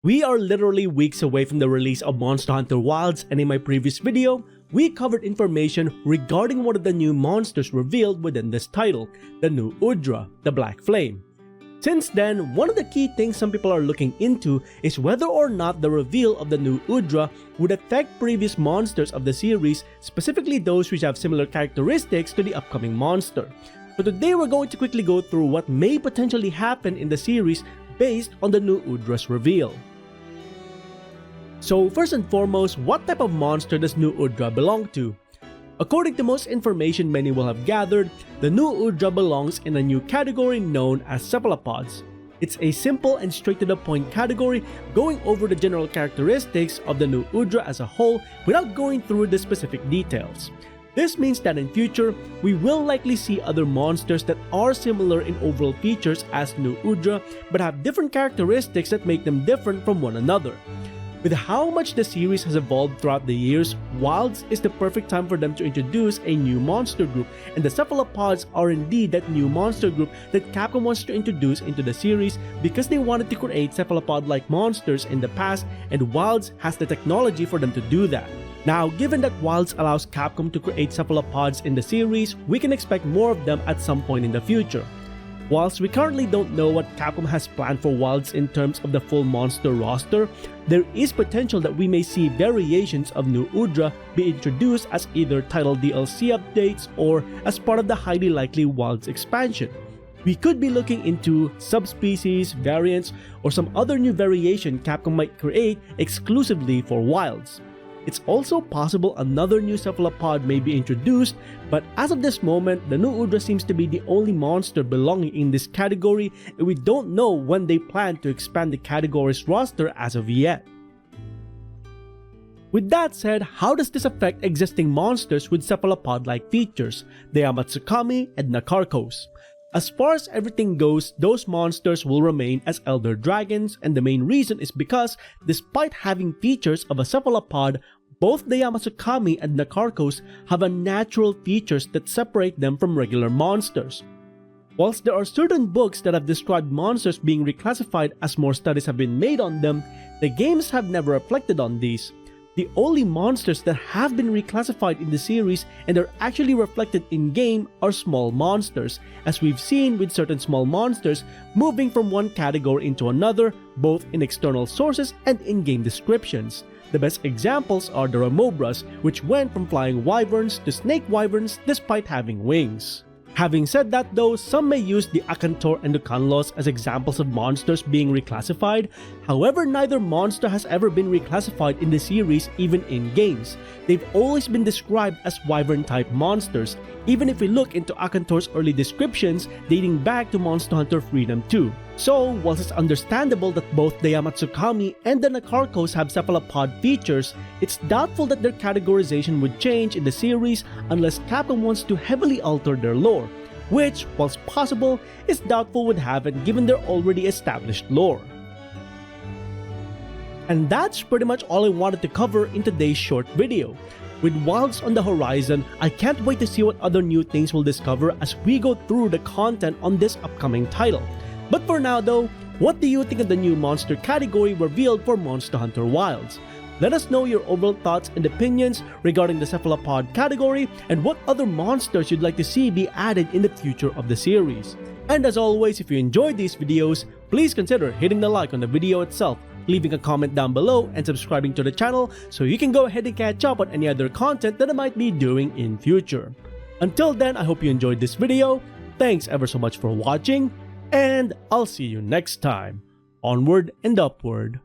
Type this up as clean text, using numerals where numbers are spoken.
We are literally weeks away from the release of Monster Hunter Wilds, and in my previous video, we covered information regarding one of the new monsters revealed within this title, the Nu Udra, the Black Flame. Since then, one of the key things some people are looking into is whether or not the reveal of the Nu Udra would affect previous monsters of the series, specifically those which have similar characteristics to the upcoming monster. So today we're going to quickly go through what may potentially happen in the series based on the Nu Udra's reveal. So first and foremost, what type of monster does Nu Udra belong to? According to most information many will have gathered, the Nu Udra belongs in a new category known as cephalopods. It's a simple and straight to the point category going over the general characteristics of the Nu Udra as a whole without going through the specific details. This means that in future, we will likely see other monsters that are similar in overall features as Nu Udra but have different characteristics that make them different from one another. With how much the series has evolved throughout the years, Wilds is the perfect time for them to introduce a new monster group, and the cephalopods are indeed that new monster group that Capcom wants to introduce into the series because they wanted to create cephalopod-like monsters in the past, and Wilds has the technology for them to do that. Now, given that Wilds allows Capcom to create cephalopods in the series, we can expect more of them at some point in the future. Whilst we currently don't know what Capcom has planned for Wilds in terms of the full monster roster, there is potential that we may see variations of Nu Udra be introduced as either title DLC updates or as part of the highly likely Wilds expansion. We could be looking into subspecies, variants, or some other new variation Capcom might create exclusively for Wilds. It's also possible another new cephalopod may be introduced, but as of this moment, the Nu Udra seems to be the only monster belonging in this category, and we don't know when they plan to expand the category's roster as of yet. With that said, how does this affect existing monsters with cephalopod-like features, the Yamatsukami and Nakarkos? As far as everything goes, those monsters will remain as elder dragons, and the main reason is because, despite having features of a cephalopod, both the Yamatsukami and Nakarkos have unnatural features that separate them from regular monsters. Whilst there are certain books that have described monsters being reclassified as more studies have been made on them, the games have never reflected on these. The only monsters that have been reclassified in the series and are actually reflected in-game are small monsters, as we've seen with certain small monsters moving from one category into another, both in external sources and in-game descriptions. The best examples are the Ramobras, which went from flying wyverns to snake wyverns despite having wings. Having said that though, some may use the Akantor and the Kanlos as examples of monsters being reclassified. However, neither monster has ever been reclassified in the series, even in games. They've always been described as wyvern-type monsters, even if we look into Akantor's early descriptions dating back to Monster Hunter Freedom 2. So, whilst it's understandable that both the Yamatsukami and the Nakarkos have cephalopod features, it's doubtful that their categorization would change in the series unless Capcom wants to heavily alter their lore, which, whilst possible, is doubtful would happen given their already established lore. And that's pretty much all I wanted to cover in today's short video. With Wilds on the horizon, I can't wait to see what other new things we'll discover as we go through the content on this upcoming title. But for now though, what do you think of the new monster category revealed for Monster Hunter Wilds? Let us know your overall thoughts and opinions regarding the cephalopod category and what other monsters you'd like to see be added in the future of the series. And as always, if you enjoyed these videos, please consider hitting the like on the video itself, leaving a comment down below, and subscribing to the channel so you can go ahead and catch up on any other content that I might be doing in future. Until then, I hope you enjoyed this video. Thanks ever so much for watching, and I'll see you next time. Onward and upward.